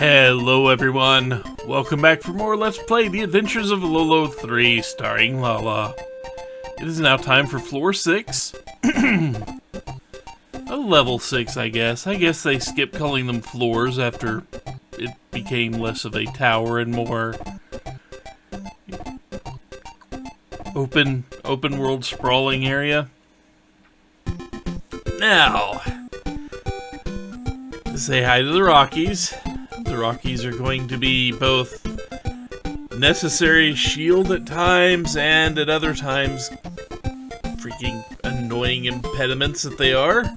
Hello everyone, welcome back for more Let's Play The Adventures of Lolo 3 starring Lolo. It is now time for floor 6. A level 6 I guess. I guess they skipped calling them floors after it became less of a tower and more open world sprawling area. Now, say hi to the Rockies. The Rockies are going to be both necessary shield at times and at other times freaking annoying impediments that they are.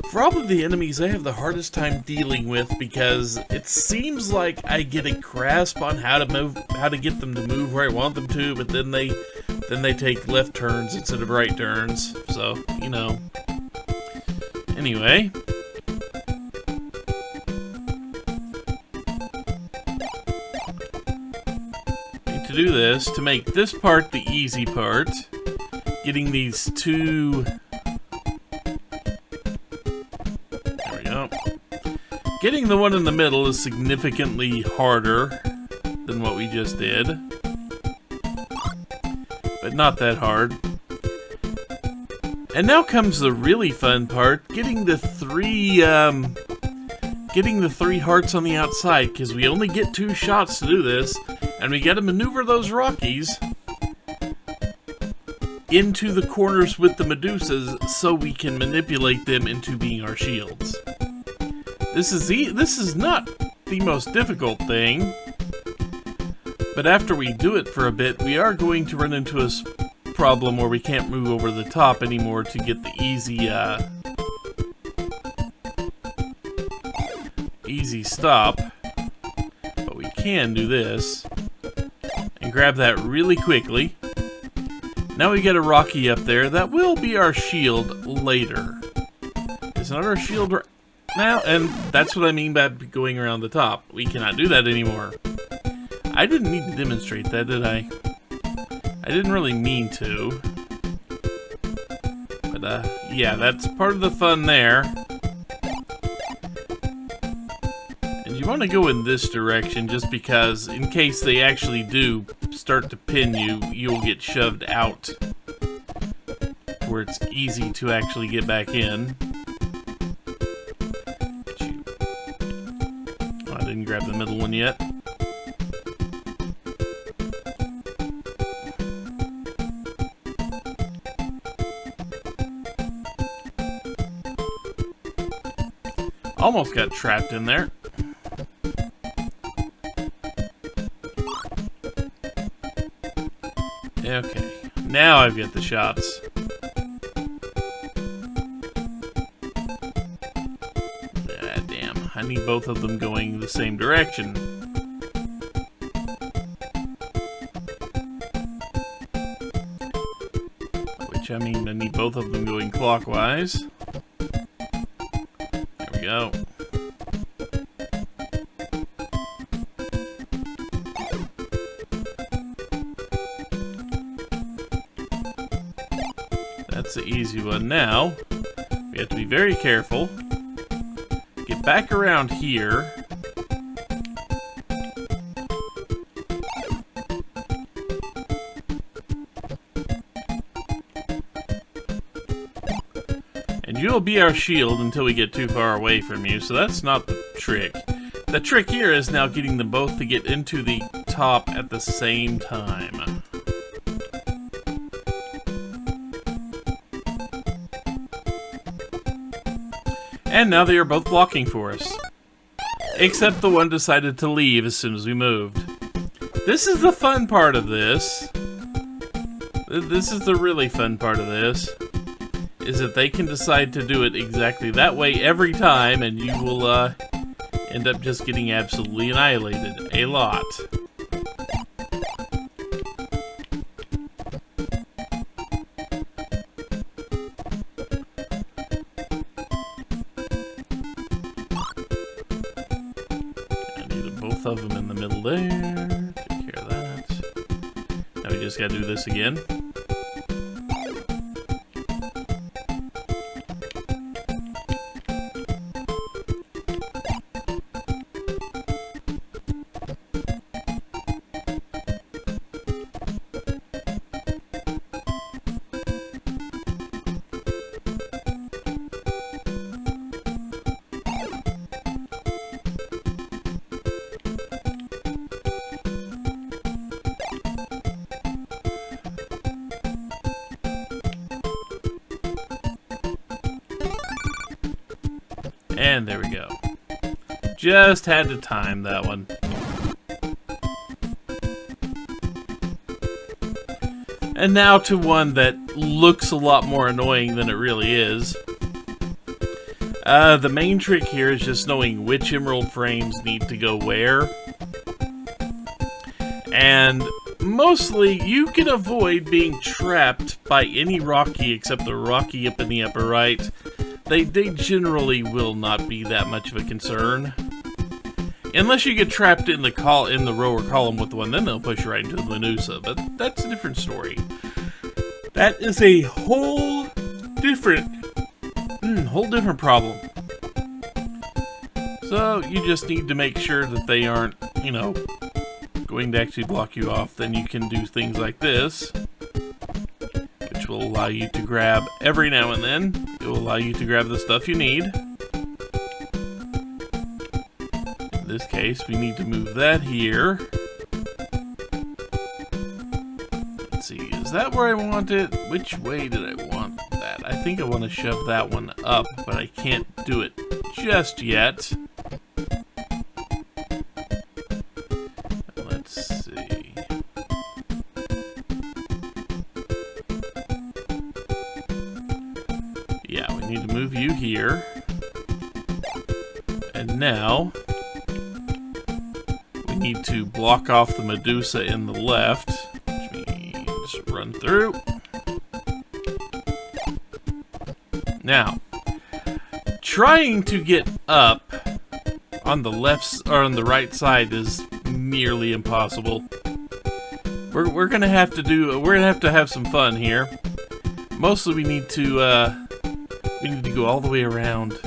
Probably the enemies I have the hardest time dealing with because it seems like I get a grasp on how to get them to move where I want them to, but then they take left turns instead of right turns. So, you know. Anyway, to do this, to make this part the easy part, getting these two, there we go, getting the one in the middle is significantly harder than what we just did, but not that hard. And now comes the really fun part, getting the three hearts on the outside, because we only get 2 shots to do this. And we gotta maneuver those Rockies into the corners with the Medusas so we can manipulate them into being our shields. This is not the most difficult thing, but after we do it for a bit, we are going to run into a problem where we can't move over the top anymore to get the easy stop. But we can do this. Grab that really quickly. Now we get a Rocky up there. That will be our shield later. It's not our shield right now, and that's what I mean by going around the top. We cannot do that anymore. I didn't need to demonstrate that, did I? I didn't really mean to. But, yeah, that's part of the fun there. You want to go in this direction just because in case they actually do start to pin you, you'll get shoved out where it's easy to actually get back in. Oh, I didn't grab the middle one yet. Almost got trapped in there. Okay, now I've got the shots. Ah, damn, I need both of them going the same direction. Which, I mean, I need both of them going clockwise. There we go. That's the easy one. Now, we have to be very careful. Get back around here. And you'll be our shield until we get too far away from you, so that's not the trick. The trick here is now getting them both to get into the top at the same time. And now they are both blocking for us. Except the one decided to leave as soon as we moved. This is the fun part of this. This is the really fun part of this. Is that they can decide to do it exactly that way every time, and you will end up just getting absolutely annihilated. A lot. Both of them in the middle there. Take care of that. Now we just gotta do this again. And there we go. Just had to time that one. And now to one that looks a lot more annoying than it really is. The main trick here is just knowing which emerald frames need to go where. And mostly, you can avoid being trapped by any Rocky except the Rocky up in the upper right. They generally will not be that much of a concern. Unless you get trapped in the row or column with one, then they'll push you right into the Medusa, but that's a different story. That is a whole different problem. So you just need to make sure that they aren't, you know, going to actually block you off. Then you can do things like this, which will allow you to grab every now and then. It will allow you to grab the stuff you need. In this case, we need to move that here. Let's see, is that where I want it? Which way did I want that? I think I want to shove that one up, but I can't do it just yet. Let's see. Yeah, we need to move you here. And now we need to block off the Medusa in the left, which means run through. Now, trying to get up on the left or on the right side is nearly impossible. We're gonna have to have some fun here. Mostly we need to go all the way around.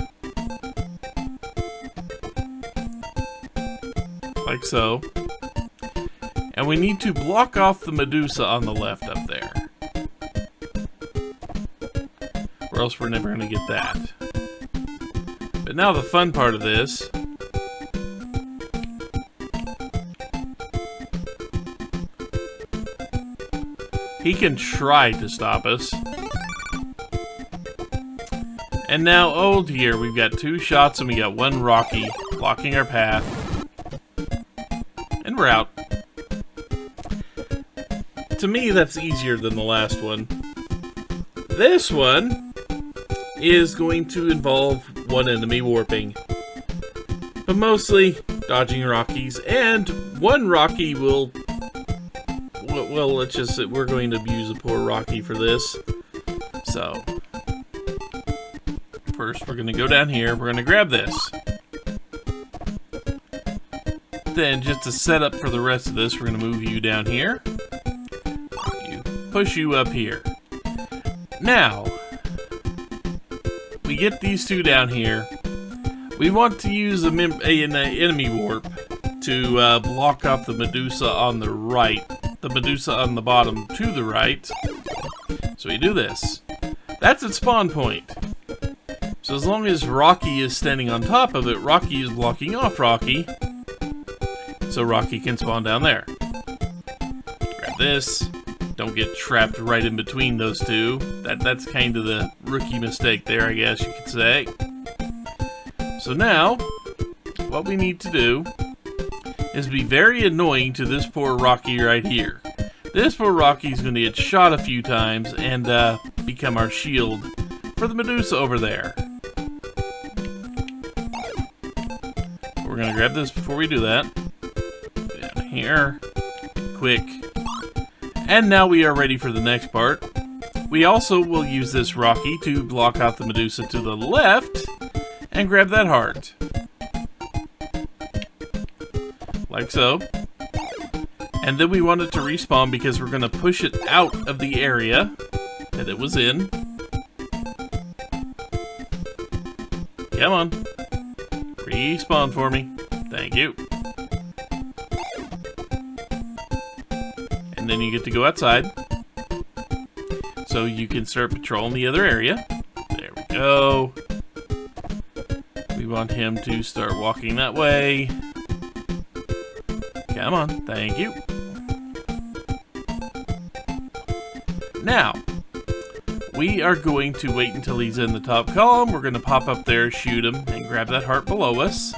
Like so. And we need to block off the Medusa on the left up there. Or else we're never going to get that. But now the fun part of this. He can try to stop us. And now, oh dear, we've got 2 shots and we got 1 Rocky blocking our path. And we're out. To me, that's easier than the last one. This one is going to involve one enemy warping. But mostly dodging Rockies, and one Rocky will... Well, let's just... We're going to abuse a poor Rocky for this. So... First, we're going to go down here. We're going to grab this. Then, just to set up for the rest of this, we're going to move you down here. Push you up here. Now, we get these 2 down here. We want to use an enemy warp to block off the Medusa on the right. The Medusa on the bottom to the right. So we do this. That's its spawn point. So as long as Rocky is standing on top of it, Rocky is blocking off Rocky. So Rocky can spawn down there. Grab this. Don't get trapped right in between those 2. That's kind of the rookie mistake there, I guess you could say. So now, what we need to do is be very annoying to this poor Rocky right here. This poor Rocky is going to get shot a few times and become our shield for the Medusa over there. We're going to grab this before we do that. Down here. Quick. And now we are ready for the next part. We also will use this Rocky to block out the Medusa to the left and grab that heart. Like so. And then we want it to respawn because we're going to push it out of the area that it was in. Come on. Respawn for me. Thank you. And then you get to go outside. So you can start patrolling the other area. There we go. We want him to start walking that way. Come on, thank you. Now, we are going to wait until he's in the top column. We're going to pop up there, shoot him, and grab grab that heart below us.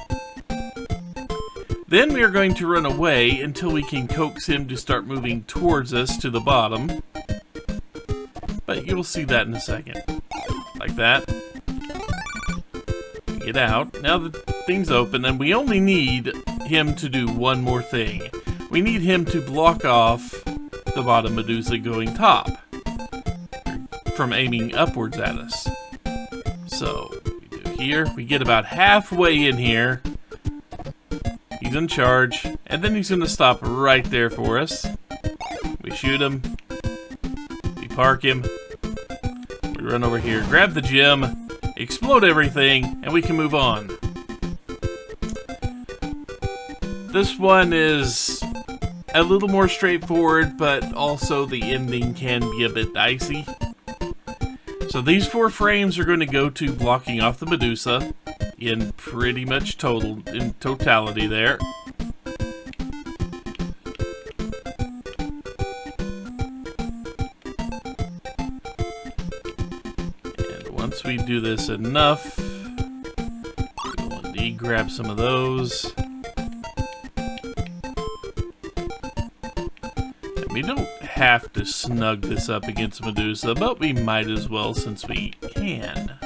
Then we are going to run away until we can coax him to start moving towards us to the bottom. But you'll see that in a second. Like that. Get out. Now the thing's open, and we only need him to do one more thing. We need him to block off the bottom Medusa going top from aiming upwards at us. So, we do here. We get about halfway in here. He's in charge, and then he's going to stop right there for us. We shoot him. We park him. We run over here, grab the gem, explode everything, and we can move on. This one is a little more straightforward, but also the ending can be a bit dicey. So these 4 frames are going to go to blocking off the Medusa in pretty much totality there. And once we do this enough, we'll indeed grab some of those. And we don't have to snug this up against Medusa, but we might as well since we can.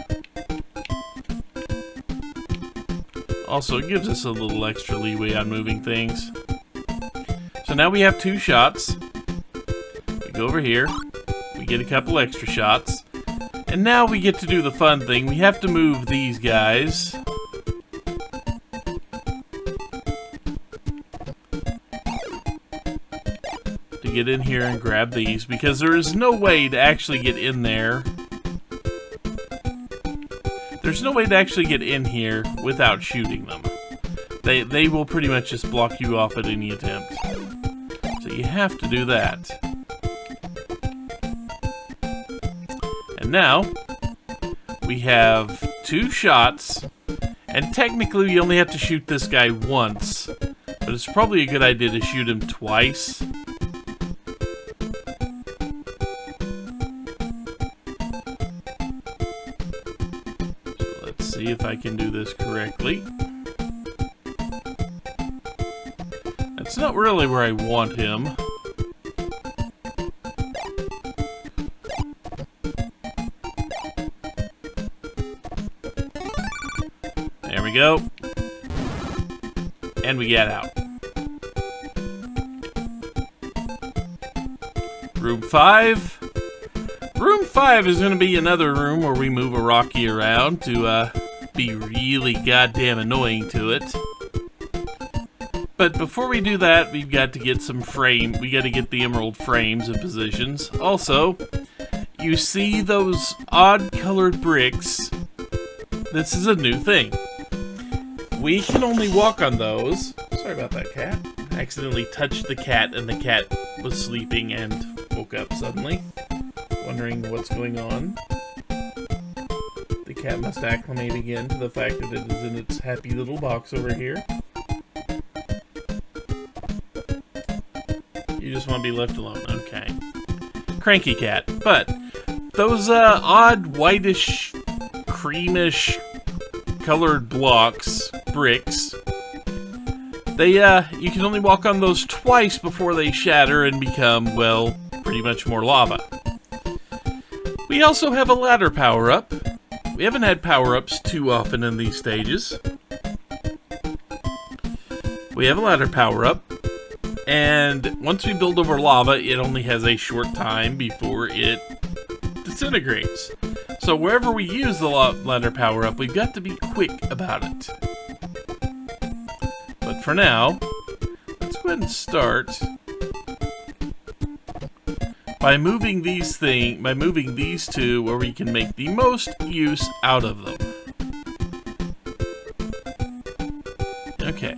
Also, it gives us a little extra leeway on moving things. So now we have 2 shots. We go over here. We get a couple extra shots. And now we get to do the fun thing. We have to move these guys. To get in here and grab these, because there is no way to actually get in there. There's no way to actually get in here without shooting them. They will pretty much just block you off at any attempt. So you have to do that. And now, we have 2 shots, and technically we only have to shoot this guy once, but it's probably a good idea to shoot him twice. See if I can do this correctly. That's not really where I want him. There we go. And we get out. Room 5. Room 5 is going to be another room where we move a Rocky around to be really goddamn annoying to it. But before we do that, we've got to get some frame. We got to get the emerald frames in positions. Also, you see those odd colored bricks? This is a new thing. We can only walk on those. Sorry about that, cat. I accidentally touched the cat, and the cat was sleeping and woke up suddenly, wondering what's going on. The cat must acclimate again to the fact that it is in its happy little box over here. You just want to be left alone. Okay. Cranky cat. But those odd whitish, creamish colored blocks, bricks, they you can only walk on those twice before they shatter and become, well, pretty much more lava. We also have a ladder power-up. We haven't had power-ups too often in these stages. We have a ladder power-up, and once we build over lava, it only has a short time before it disintegrates. So wherever we use the ladder power-up, we've got to be quick about it. But for now, let's go ahead and start by moving these two where we can make the most use out of them. Okay.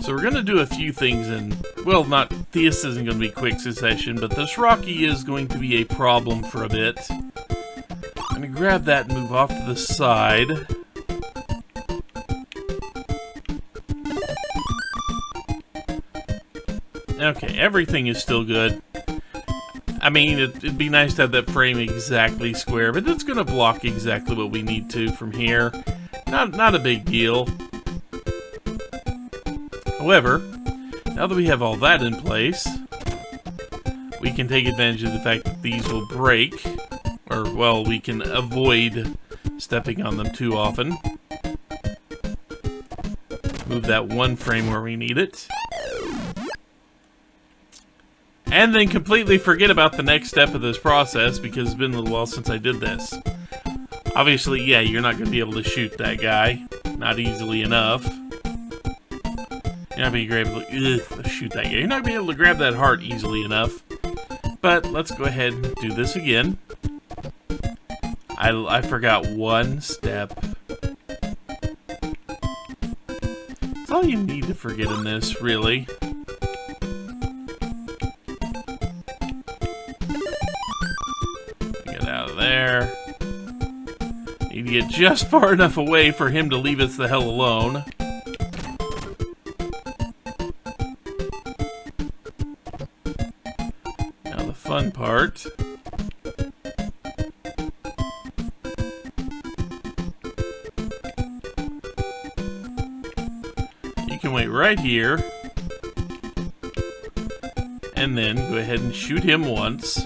So we're going to do a few things in, well, this isn't going to be quick succession, but this Rocky is going to be a problem for a bit. I'm going to grab that and move off to the side. Okay, everything is still good. I mean, it'd be nice to have that frame exactly square, but it's going to block exactly what we need to from here. Not a big deal. However, now that we have all that in place, we can take advantage of the fact that these will break. Or, well, we can avoid stepping on them too often. Move that one frame where we need it. And then completely forget about the next step of this process, because it's been a little while since I did this. Obviously, yeah, you're not going to be able to shoot that guy. Not easily enough. You're not going to be able to shoot that guy. You're not going to be able to grab that heart easily enough. But let's go ahead and do this again. I forgot one step. That's all you need to forget in this, really. Get out of there. Need to get just far enough away for him to leave us the hell alone. Now the fun part. You can wait right here. And then go ahead and shoot him once.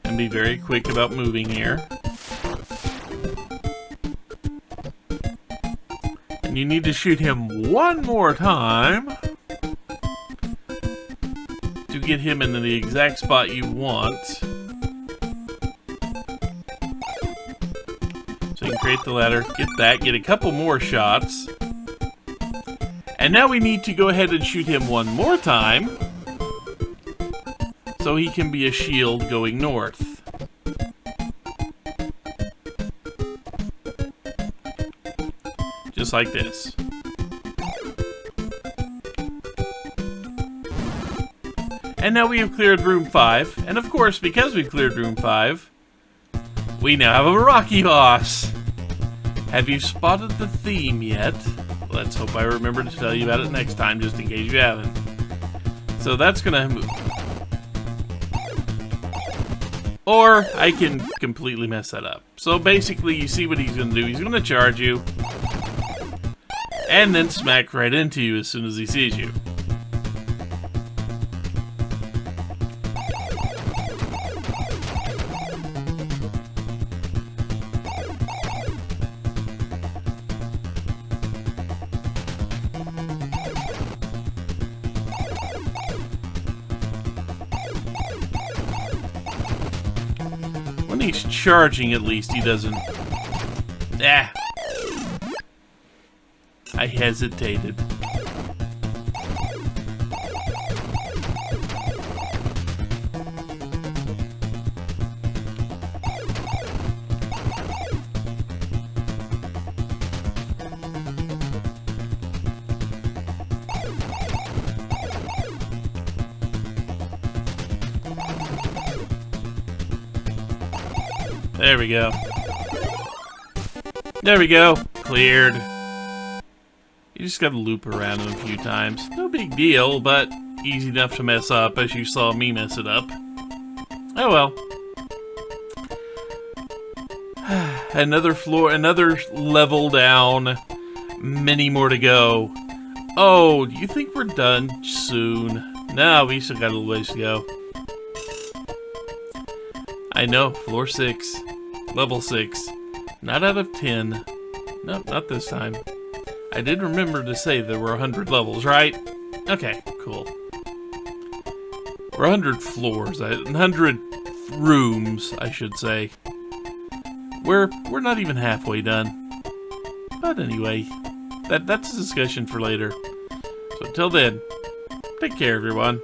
And be very quick about moving here. And you need to shoot him one more time to get him into the exact spot you want. So you can create the ladder, get that, get a couple more shots. And now we need to go ahead and shoot him one more time so he can be a shield going north. Just like this. And now we have cleared room 5, and of course, because we've cleared room 5, we now have a Rocky boss! Have you spotted the theme yet? Let's hope I remember to tell you about it next time, just in case you haven't. So that's gonna move. Or I can completely mess that up. So basically, you see what he's gonna do. He's gonna charge you, and then smack right into you as soon as he sees you. When he's charging, at least, he doesn't... Ah! I hesitated. There we go. There we go. Cleared. You just gotta loop around him a few times. No big deal, but easy enough to mess up, as you saw me mess it up. Oh well. Another floor, another level down. Many more to go. Oh, do you think we're done soon? No, we still got a little ways to go. I know, floor 6. Level 6. Not out of 10. Nope, not this time. I did remember to say there were 100 levels, right? Okay, cool. Or 100 floors, 100 rooms, I should say. We're not even halfway done. But anyway, that's a discussion for later. So until then, take care, everyone.